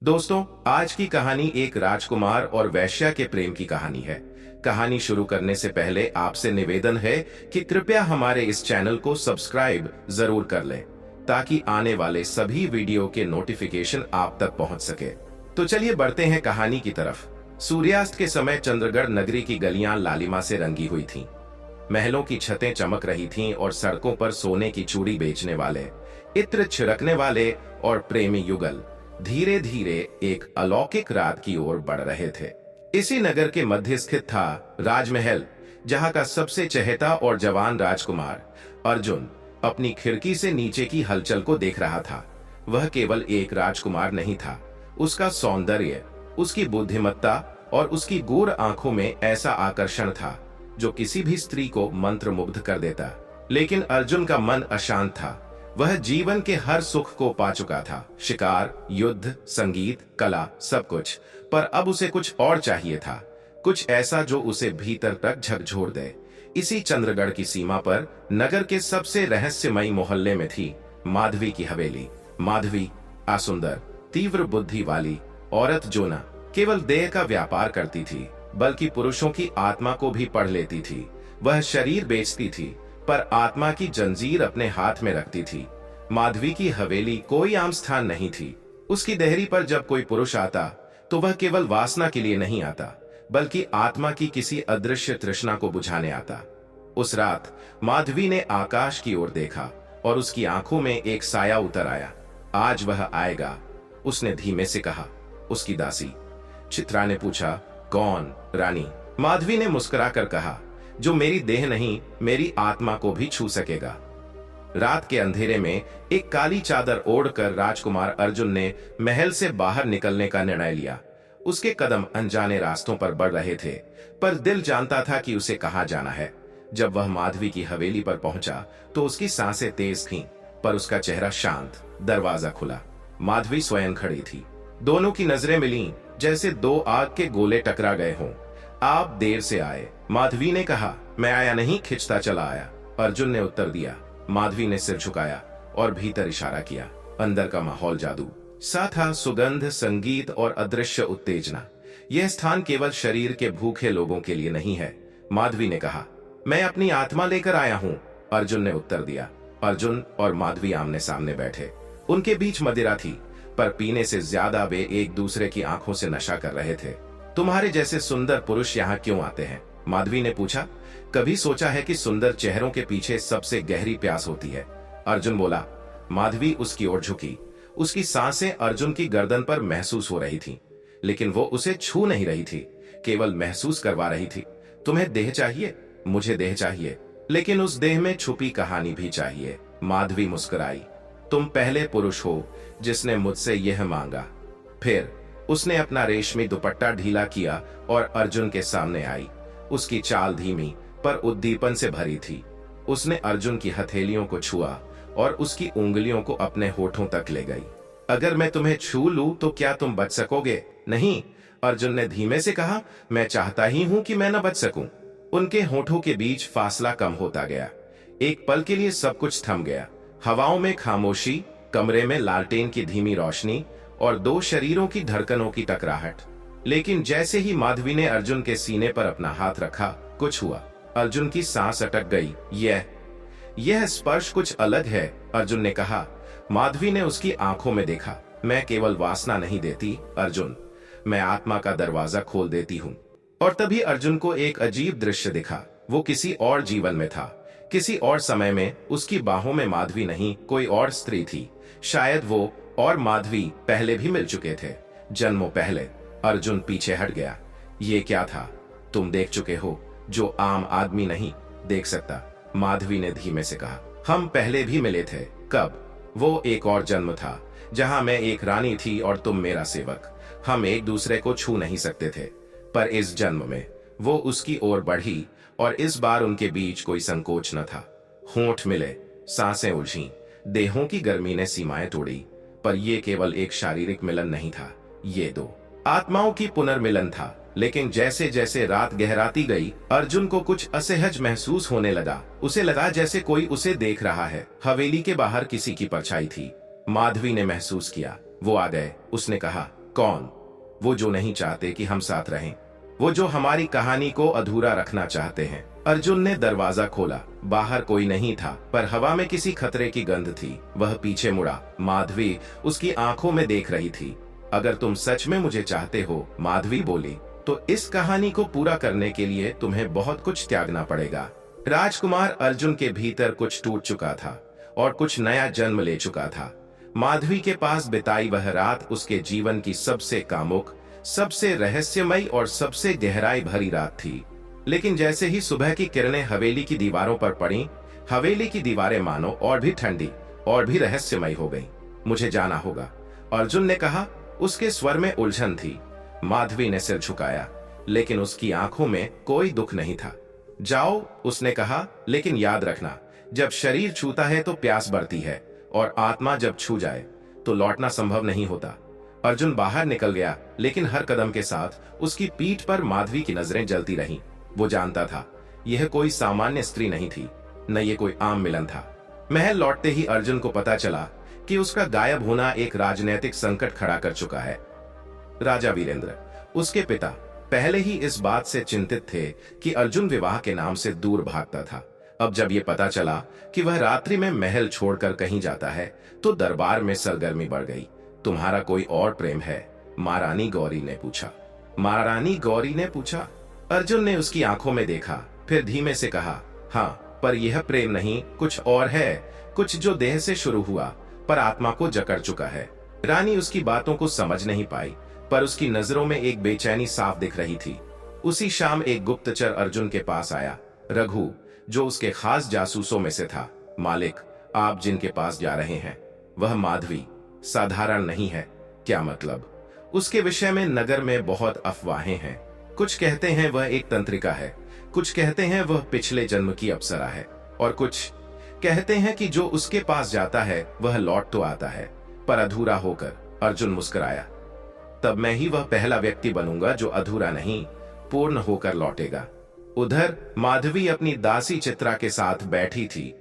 दोस्तों, आज की कहानी एक राजकुमार और वैश्या के प्रेम की कहानी है। कहानी शुरू करने से पहले आपसे निवेदन है कि कृपया हमारे इस चैनल को सब्सक्राइब जरूर कर लें, ताकि आने वाले सभी वीडियो के नोटिफिकेशन आप तक पहुंच सके। तो चलिए बढ़ते हैं कहानी की तरफ। सूर्यास्त के समय चंद्रगढ़ नगरी की गलियां लालिमा से रंगी हुई थीं। महलों की छतें चमक रही थीं और सड़कों पर सोने की चूड़ी बेचने वाले, इत्र छिड़कने वाले और प्रेमी युगल धीरे धीरे एक अलौकिक रात की ओर बढ़ रहे थे। इसी नगर के मध्य स्थित था राजमहल, जहां का सबसे चहेता और जवान राजकुमार अर्जुन अपनी खिड़की से नीचे की हलचल को देख रहा था। वह केवल एक राजकुमार नहीं था, उसका सौंदर्य, उसकी बुद्धिमत्ता और उसकी गूढ़ आंखों में ऐसा आकर्षण था जो किसी भी स्त्री को मंत्रमुग्ध कर देता। लेकिन अर्जुन का मन अशांत था। वह जीवन के हर सुख को पा चुका था, शिकार, युद्ध, संगीत, कला, सब कुछ। पर अब उसे कुछ और चाहिए था, कुछ ऐसा जो उसे भीतर तक झकझोर दे। इसी चंद्रगढ़ की सीमा पर नगर के सबसे रहस्यमयी मोहल्ले में थी माधवी की हवेली। माधवी असुंदर, तीव्र बुद्धि वाली औरत जो न केवल देह का व्यापार करती थी, बल्कि पुरुषों की आत्मा को भी पढ़ लेती थी। वह शरीर बेचती थी, पर आत्मा की जंजीर अपने हाथ में रखती थी। माधवी की हवेली कोई आम स्थान नहीं थी। उसकी देहरी पर जब कोई पुरुष आता तो वह केवल वासना के लिए नहीं आता, बल्कि आत्मा की किसी अदृश्य तृष्णा को बुझाने आता। उस रात माधवी ने आकाश की ओर देखा और उसकी आंखों में एक साया उतर आया। आज वह आएगा, उसने धीमे से कहा। उसकी दासी चित्रा ने पूछा, कौन? रानी। माधवी ने मुस्कुराकर कहा, जो मेरी देह नहीं, मेरी आत्मा को भी छू सकेगा। रात के अंधेरे में एक काली चादर ओढ़कर राजकुमार अर्जुन ने महल से बाहर निकलने का निर्णय लिया। उसके कदम अनजाने रास्तों पर बढ़ रहे थे, पर दिल जानता था कि उसे कहां जाना है। जब वह माधवी की हवेली पर पहुंचा तो उसकी सांसें तेज थीं, पर उसका चेहरा शांत। दरवाजा खुला, माधवी स्वयं खड़ी थी। दोनों की नजरें मिलीं, जैसे दो आग के गोले टकरा गए हों। आप देर से आए, माधवी ने कहा। मैं आया नहीं, खिंचता चला आया, अर्जुन ने उत्तर दिया। माधवी ने सिर झुकाया और भीतर इशारा किया। अंदर का माहौल जादू सा था, सुगंध, संगीत और अदृश्य उत्तेजना। यह स्थान केवल शरीर के भूखे लोगों के लिए नहीं है, माधवी ने कहा। मैं अपनी आत्मा लेकर आया हूं, अर्जुन ने उत्तर दिया। अर्जुन और माधवी आमने सामने बैठे। उनके बीच मदिरा थी, पर पीने से ज्यादा वे एक दूसरे की आंखों से नशा कर रहे थे। तुम्हारे जैसे सुंदर पुरुष यहाँ क्यों आते हैं? माधवी ने पूछा। कभी सोचा है कि सुंदर चेहरों के पीछे सबसे गहरी प्यास होती है? अर्जुन बोला। माधवी उसकी ओर झुकी। उसकी सांसें अर्जुन की गर्दन पर महसूस हो रही थीं, लेकिन वो उसे छू नहीं रही थी, केवल महसूस करवा रही थी। तुम्हें देह चाहिए? मुझे देह चाहिए, लेकिन उस देह में छुपी कहानी भी चाहिए। माधवी मुस्कुराई। तुम पहले पुरुष हो जिसने मुझसे यह मांगा। फिर उसने अपना रेशमी दुपट्टा ढीला किया और अर्जुन के सामने आई। उसकी चाल धीमी पर उद्दीपन से भरी थी। उसने अर्जुन की हथेलियों को छुआ और उसकी उंगलियों को अपने होठों तक ले गई। अगर मैं तुम्हें छू लूं तो क्या तुम बच सकोगे? नहीं, अर्जुन ने धीमे से कहा। मैं चाहता ही हूं कि मैं न बच सकूं। उनके होठों के बीच फासला कम होता गया। एक पल के लिए सब कुछ थम गया। हवाओं में खामोशी, कमरे में लालटेन की धीमी रोशनी और दो शरीरों की धड़कनों की टकराहट। लेकिन जैसे ही माधवी ने अर्जुन के सीने पर अपना हाथ रखा, कुछ हुआ। अर्जुन की सांस अटक गई। यह स्पर्श कुछ अलग है, अर्जुन ने कहा। माधवी ने उसकी आंखों में देखा। मैं केवल वासना नहीं देती अर्जुन, मैं आत्मा का दरवाजा खोल देती हूँ। और तभी अर्जुन को एक अजीब दृश्य दिखा। वो किसी और जीवन में था, किसी और समय में। उसकी बाहों में माधवी नहीं, कोई और स्त्री थी। शायद वो और माधवी पहले भी मिल चुके थे, जन्मों पहले। अर्जुन पीछे हट गया। ये क्या था? तुम देख चुके हो जो आम आदमी नहीं देख सकता, माधवी ने धीमे से कहा। हम पहले भी मिले थे। कब? वो एक और जन्म था, जहां मैं एक रानी थी और तुम मेरा सेवक। हम एक दूसरे को छू नहीं सकते थे, पर इस जन्म में वो उसकी ओर बढ़ी और इस बार उनके बीच कोई संकोच न था। होंठ मिले, सांसें उलझीं, देहों की गर्मी ने सीमाएं तोड़ी। पर यह केवल एक शारीरिक मिलन नहीं था, ये दो आत्माओं की पुनर्मिलन था। लेकिन जैसे जैसे रात गहराती गई, अर्जुन को कुछ असहज महसूस होने लगा। उसे लगा जैसे कोई उसे देख रहा है। हवेली के बाहर किसी की परछाई थी। माधवी ने महसूस किया। वो आ गए, उसने कहा। कौन? वो जो नहीं चाहते कि हम साथ रहें, वो जो हमारी कहानी को अधूरा रखना चाहते हैं। अर्जुन ने दरवाजा खोला। बाहर कोई नहीं था, पर हवा में किसी खतरे की गंध थी। वह पीछे मुड़ा। माधवी उसकी आंखों में देख रही थी। अगर तुम सच में मुझे चाहते हो, माधवी बोली, तो इस कहानी को पूरा करने के लिए तुम्हें बहुत कुछ त्यागना पड़ेगा। राजकुमार अर्जुन के भीतर कुछ टूट चुका था और कुछ नया जन्म ले चुका था। माधवी के पास बिताई वह रात उसके जीवन की सबसे कामुक, सबसे रहस्यमयी और सबसे गहराई भरी रात थी। लेकिन जैसे ही सुबह की किरणें हवेली की दीवारों पर पड़ी, हवेली की दीवारें मानो और भी ठंडी और भी रहस्यमयी हो गईं। मुझे जाना होगा, अर्जुन ने कहा। उसके स्वर में उलझन थी। माधवी ने सिर झुकाया, लेकिन उसकी आंखों में कोई दुख नहीं था। जाओ, उसने कहा, लेकिन याद रखना, जब शरीर छूता है तो प्यास बढ़ती है, और आत्मा जब छू जाए तो लौटना संभव नहीं होता। अर्जुन बाहर निकल गया, लेकिन हर कदम के साथ उसकी पीठ पर माधवी की नजरें जलती रहीं। वो जानता था, यह कोई सामान्य स्त्री नहीं थी, न ये कोई आम मिलन था। महल लौटते ही अर्जुन को पता चला कि उसका गायब होना एक राजनीतिक संकट खड़ा कर चुका है। राजा वीरेंद्र, उसके पिता, पहले ही इस बात से चिंतित थे कि अर्जुन विवाह के नाम से दूर भागता था। अब जब ये पता चला कि वह रात्रि में महल छोड़कर कहीं जाता है, तो दरबार में सरगर्मी बढ़ गई। तुम्हारा कोई और प्रेम है? महारानी गौरी ने पूछा। महारानी गौरी ने पूछा। अर्जुन ने उसकी आंखों में देखा, फिर धीमे से कहा, हाँ, पर यह प्रेम नहीं, कुछ और है, कुछ जो देह से शुरू हुआ पर आत्मा को जकड़ चुका है। रानी उसकी बातों को समझ नहीं पाई, पर उसकी नजरों में एक बेचैनी साफ दिख रही थी। उसी शाम एक गुप्तचर अर्जुन के पास आया, रघु, जो उसके खास जासूसों में से था। मालिक, आप जिनके पास जा रहे हैं, वह माधवी साधारण नहीं है। क्या मतलब? उसके विषय में नगर में बहुत अफवाहें हैं। कुछ कहते हैं वह एक तंत्रिका है, कुछ कहते हैं वह पिछले जन्म की अप्सरा है, और कुछ कहते हैं कि जो उसके पास जाता है वह लौट तो आता है, पर अधूरा होकर। अर्जुन मुस्कुराया। तब मैं ही वह पहला व्यक्ति बनूंगा जो अधूरा नहीं, पूर्ण होकर लौटेगा। उधर माधवी अपनी दासी चित्रा के साथ बैठी थी।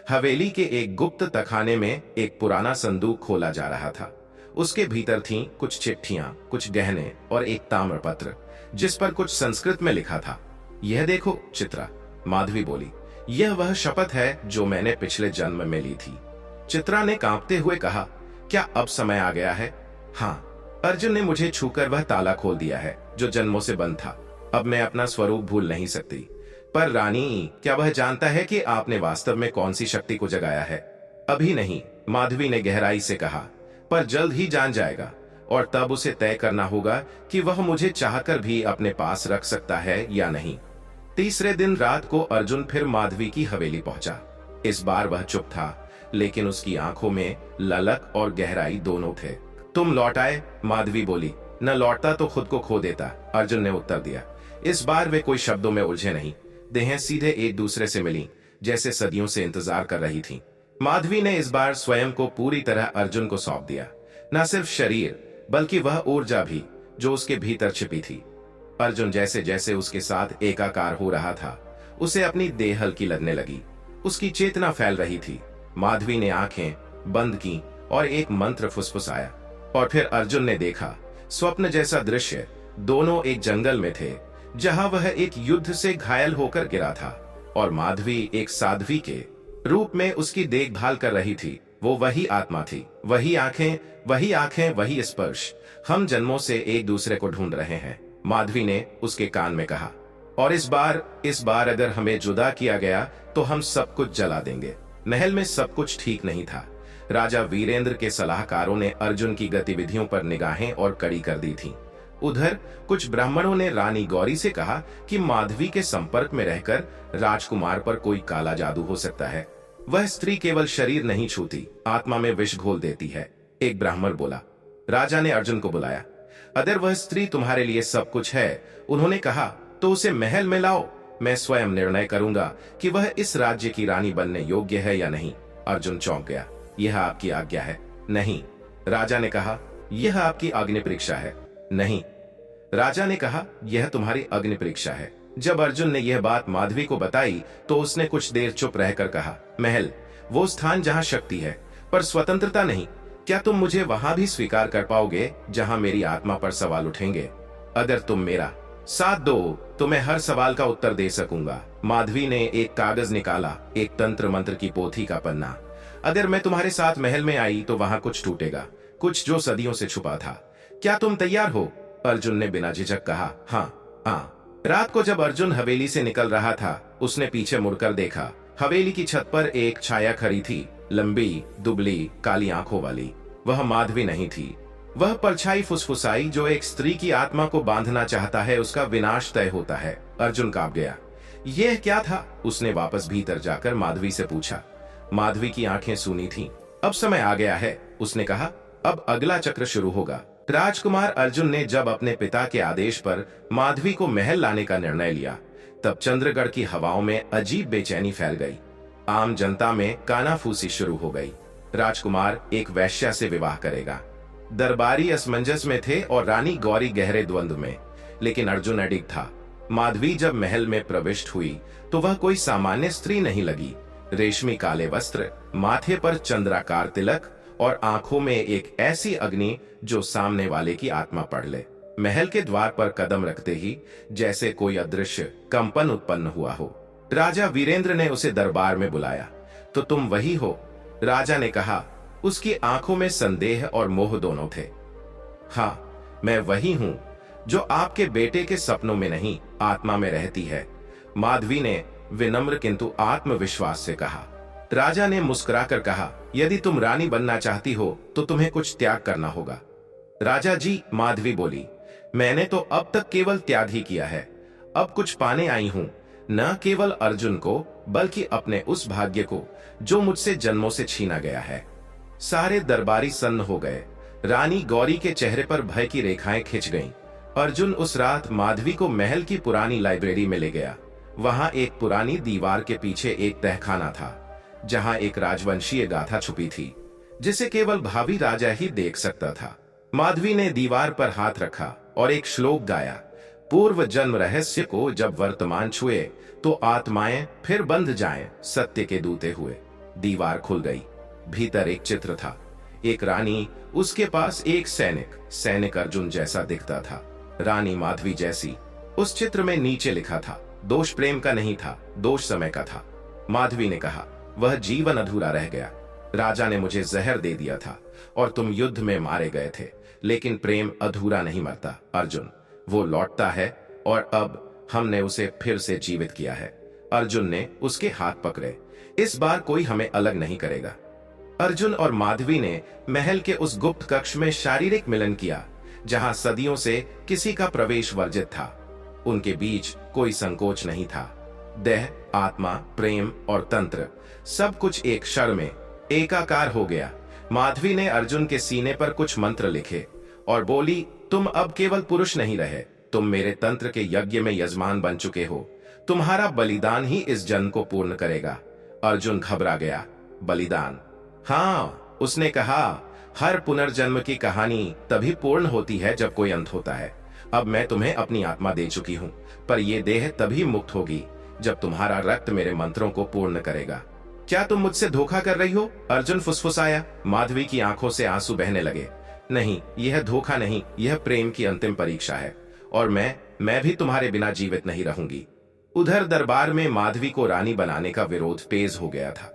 हवेली के एक गुप्त तखाने में एक पुराना संदूक खोला जा रहा था। उसके भीतर थीं कुछ चिट्ठियां, कुछ गहने और एक ताम्रपत्र, जिस पर कुछ संस्कृत में लिखा था। यह देखो चित्रा, माधवी बोली, यह वह शपथ है जो मैंने पिछले जन्म में ली थी। चित्रा ने कांपते हुए कहा, क्या अब समय आ गया है? हाँ, अर्जुन ने मुझे छूकर वह ताला खोल दिया है जो जन्मों से बंद था। अब मैं अपना स्वरूप भूल नहीं सकती। पर रानी, क्या वह जानता है कि आपने वास्तव में कौन सी शक्ति को जगाया है? अभी नहीं, माधवी ने गहराई से कहा, पर जल्द ही जान जाएगा, और तब उसे तय करना होगा कि वह मुझे चाहकर भी अपने पास रख सकता है या नहीं। तीसरे दिन रात को अर्जुन फिर माधवी की हवेली पहुंचा। इस बार वह चुप था, लेकिन उसकी आंखों में ललक और गहराई दोनों थे। तुम लौट आए, माधवी बोली। न लौटता तो खुद को खो देता, अर्जुन ने उत्तर दिया। इस बार वे कोई शब्दों में उलझे नहीं, देहें सीधे एक दूसरे से मिली, जैसे सदियों से इंतजार कर रही थीं। माधवी ने इस बार स्वयं को पूरी तरह अर्जुन को सौंप दिया, न सिर्फ शरीर बल्कि वह ऊर्जा भी जो उसके भीतर छिपी थी। अर्जुन जैसे जैसे उसके साथ एकाकार हो रहा था, उसे अपनी देह हल्की लगने लगी। उसकी चेतना फैल रही थी। माधवी ने आंखें बंद की और एक मंत्र फुसफुसाया, और फिर अर्जुन ने देखा स्वप्न जैसा दृश्य। दोनों एक जंगल में थे, जहां वह एक युद्ध से घायल होकर गिरा था, और माधवी एक साध्वी के रूप में उसकी देखभाल कर रही थी। वो वही आत्मा थी, वही आंखें, वही स्पर्श। हम जन्मों से एक दूसरे को ढूंढ रहे हैं, माधवी ने उसके कान में कहा। और इस बार अगर हमें जुदा किया गया तो हम सब कुछ जला देंगे। महल में सब कुछ ठीक नहीं था। राजा वीरेंद्र के सलाहकारों ने अर्जुन की गतिविधियों पर निगाहें और कड़ी कर दी थीं। उधर कुछ ब्राह्मणों ने रानी गौरी से कहा कि माधवी के संपर्क में रहकर राजकुमार पर कोई काला जादू हो सकता है। वह स्त्री केवल शरीर नहीं छूती, आत्मा में विष घोल देती है, एक ब्राह्मण बोला। राजा ने अर्जुन को बुलाया। अगर वह स्त्री तुम्हारे लिए सब कुछ है, उन्होंने कहा, तो उसे महल में लाओ। मैं स्वयं निर्णय करूंगा कि वह इस राज्य की रानी बनने योग्य है या नहीं। अर्जुन चौंक गया। यह आपकी आज्ञा है? नहीं, राजा ने कहा। यह आपकी अग्नि परीक्षा है? नहीं, राजा ने कहा। यह तुम्हारी अग्नि परीक्षा है। जब अर्जुन ने यह बात माधवी को बताई तो उसने कुछ देर चुप रहकर कहा, महल वो स्थान जहां शक्ति है पर स्वतंत्रता नहीं, क्या तुम मुझे वहां भी स्वीकार कर पाओगे जहां मेरी आत्मा पर सवाल उठेंगे? अगर तुम मेरा साथ दो तो मैं हर सवाल का उत्तर दे सकूंगा। माधवी ने एक कागज निकाला, एक तंत्र मंत्र की पोथी का पन्ना। अगर मैं तुम्हारे साथ महल में आई तो वहां कुछ टूटेगा, कुछ जो सदियों से छुपा था। क्या तुम तैयार हो? अर्जुन ने बिना झिझक कहा, हाँ हाँ। रात को जब अर्जुन हवेली से निकल रहा था, उसने पीछे मुड़कर देखा। हवेली की छत पर एक छाया खड़ी थी, लंबी, दुबली, काली आंखों वाली। वह माधवी नहीं थी। वह परछाई फुसफुसाई जो एक स्त्री की आत्मा को बांधना चाहता है, उसका विनाश तय होता है। अर्जुन कांप गया। यह क्या था? उसने वापस भीतर जाकर माधवी से पूछा। माधवी की आंखें सूनी थीं। अब समय आ गया है, उसने कहा। अब अगला चक्र शुरू होगा। राजकुमार अर्जुन ने जब अपने पिता के आदेश पर माधवी को महल लाने का निर्णय लिया, तब चंद्रगढ़ की हवाओं में अजीब बेचैनी फैल गई। आम जनता में कानाफूसी शुरू हो गई। राजकुमार एक वैश्या से विवाह करेगा। दरबारी असमंजस में थे और रानी गौरी गहरे द्वंद्व में, लेकिन अर्जुन अडिग था। माधवी जब महल में प्रविष्ट हुई तो वह कोई सामान्य स्त्री नहीं लगी। रेशमी काले वस्त्र, माथे पर चंद्राकार तिलक और आंखों में एक ऐसी अग्नि जो सामने वाले की आत्मा पढ़ ले। महल के द्वार पर कदम रखते ही जैसे कोई अदृश्य कंपन उत्पन्न हुआ हो। राजा वीरेंद्र ने उसे दरबार में बुलाया। तो तुम वही हो? राजा ने कहा। उसकी आंखों में संदेह और मोह दोनों थे। हाँ, मैं वही हूं जो आपके बेटे के सपनों में नहीं, आत्मा में रहती है, माधवी ने विनम्र किंतु आत्मविश्वास से कहा। राजा ने मुस्कुराकर कहा, यदि तुम रानी बनना चाहती हो तो तुम्हें कुछ त्याग करना होगा। राजा जी, माधवी बोली, मैंने तो अब तक केवल त्याग ही किया है। अब कुछ पाने आई हूं, न केवल अर्जुन को बल्कि अपने उस भाग्य को जो मुझसे जन्मों से छीना गया है। सारे दरबारी सन्न हो गए। रानी गौरी के चेहरे पर भय की रेखाएं खिंच गईं। अर्जुन उस रात माधवी को महल की पुरानी लाइब्रेरी में ले गया। वहां एक पुरानी दीवार के पीछे एक तहखाना था, जहां एक राजवंशीय गाथा छुपी थी, जिसे केवल भावी राजा ही देख सकता था। माधवी ने दीवार पर हाथ रखा और एक श्लोक गाया। पूर्व जन्म रहस्य को जब वर्तमान छुए तो आत्माएं फिर बंध जाएं सत्य के दूते हुए। दीवार खुल गई। भीतर एक चित्र था। एक रानी, उसके पास एक सैनिक अर्जुन जैसा दिखता था, रानी माधवी जैसी। उस चित्र में नीचे लिखा था, दोष प्रेम का नहीं था, दोष समय का था। माधवी ने कहा, वह जीवन अधूरा रह गया। राजा ने मुझे जहर दे दिया था और तुम युद्ध में मारे गए थे, लेकिन प्रेम अधूरा नहीं मरता अर्जुन, वो लौटता है और अब हमने उसे फिर से जीवित किया है। अर्जुन ने उसके हाथ पकड़े। इस बार कोई हमें अलग नहीं करेगा। अर्जुन और माधवी ने महल के उस गुप्त कक्ष में शारीरिक मिलन किया, जहां सदियों से किसी का प्रवेश वर्जित था। उनके बीच कोई संकोच नहीं था। देह, आत्मा, प्रेम और तंत्र सब कुछ एक क्षण में एकाकार हो गया। माधवी ने अर्जुन के सीने पर कुछ मंत्र लिखे और बोली, तुम अब केवल पुरुष नहीं रहे, तुम मेरे तंत्र के यज्ञ में यजमान बन चुके हो। तुम्हारा बलिदान ही इस जन्म को पूर्ण करेगा। अर्जुन घबरा गया। बलिदान? हाँ, उसने कहा, हर पुनर्जन्म की कहानी तभी पूर्ण होती है जब कोई अंत होता है। अब मैं तुम्हें अपनी आत्मा दे चुकी हूं, पर यह देह तभी मुक्त होगी जब तुम्हारा रक्त मेरे मंत्रों को पूर्ण करेगा। क्या तुम मुझसे धोखा कर रही हो? अर्जुन फुसफुसाया। माधवी की आंखों से आंसू बहने लगे। नहीं, यह धोखा नहीं, यह प्रेम की अंतिम परीक्षा है, और मैं भी तुम्हारे बिना जीवित नहीं रहूंगी। उधर दरबार में माधवी को रानी बनाने का विरोध तेज हो गया था।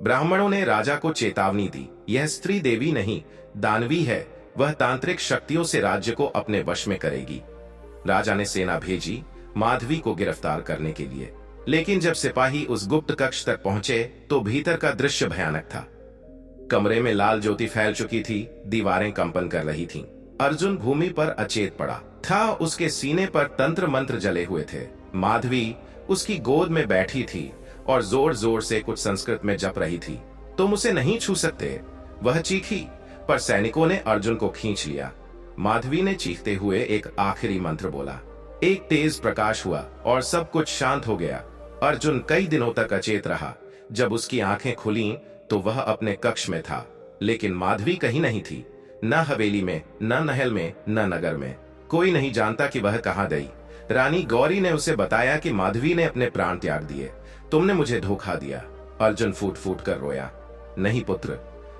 ब्राह्मणों ने राजा को चेतावनी दी, यह स्त्री देवी नहीं, दानवी है। वह तांत्रिक शक्तियों से राज्य को अपने वश में करेगी। राजा ने सेना भेजी माधवी को गिरफ्तार करने के लिए, लेकिन जब सिपाही उस गुप्त कक्ष तक पहुंचे तो भीतर का दृश्य भयानक था। कमरे में लाल ज्योति फैल चुकी थी, दीवारें कंपन कर रही थीं। अर्जुन भूमि पर अचेत पड़ा था। उसके सीने पर तंत्र मंत्र जले हुए थे। माधवी उसकी गोद में बैठी थी और जोर जोर से कुछ संस्कृत में जप रही थी। तुम उसे नहीं छू सकते, वह चीखी, पर सैनिकों ने अर्जुन को खींच लिया। माधवी ने चीखते हुए एक आखिरी मंत्र बोला। एक तेज प्रकाश हुआ और सब कुछ शांत हो गया। अर्जुन कई दिनों तक अचेत रहा। जब उसकी आंखें खुलीं तो वह अपने कक्ष में था, लेकिन माधवी कहीं नहीं थी, न हवेली में, न महल में, न नगर में। कोई नहीं जानता कि वह कहां गई। रानी गौरी ने उसे बताया कि माधवी ने अपने प्राण त्याग दिए। तुमने मुझे धोखा दिया। अर्जुन फूट फूट कर रोया। नहीं पुत्र,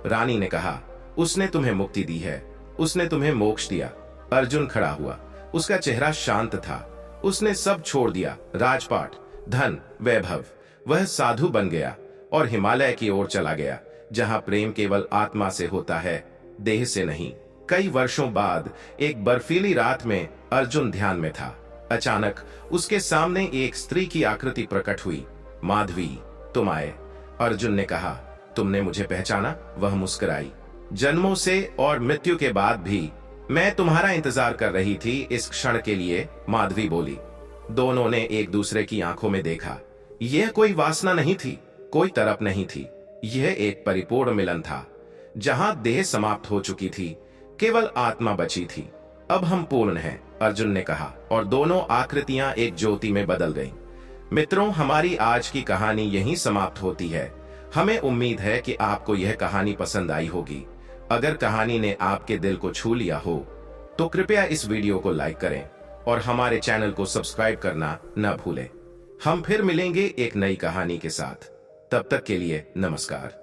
रानी ने कहा, उसने तुम्हें मुक्ति दी है, उसने तुम्हें मोक्ष दिया। अर्जुन खड़ा हुआ, उसका चेहरा शांत था। उसने सब छोड़ दिया, राजपाट, धन, वैभव। वह साधु बन गया और हिमालय की ओर चला गया, जहां प्रेम केवल आत्मा से होता है, देह से नहीं। कई वर्षों बाद एक बर्फीली रात में अर्जुन ध्यान में था। अचानक उसके सामने एक स्त्री की आकृति प्रकट हुई। माधवी, तुम आए। अर्जुन ने कहा, तुमने मुझे पहचाना? वह मुस्कुराई। जन्मों से और मृत्यु के बाद भी मैं तुम्हारा इंतजार कर रही थी, इस क्षण के लिए, माधवी बोली। दोनों ने एक दूसरे की आंखों में देखा। यह कोई वासना नहीं थी, कोई तड़प नहीं थी। यह एक परिपूर्ण मिलन था, जहां देह समाप्त हो चुकी थी, केवल आत्मा बची थी। अब हम पूर्ण हैं, अर्जुन ने कहा, और दोनों आकृतियां एक ज्योति में बदल गईं। मित्रों, हमारी आज की कहानी यहीं समाप्त होती है। हमें उम्मीद है कि आपको यह कहानी पसंद आई होगी। अगर कहानी ने आपके दिल को छू लिया हो तो कृपया इस वीडियो को लाइक करें और हमारे चैनल को सब्सक्राइब करना न भूलें। हम फिर मिलेंगे एक नई कहानी के साथ। तब तक के लिए नमस्कार।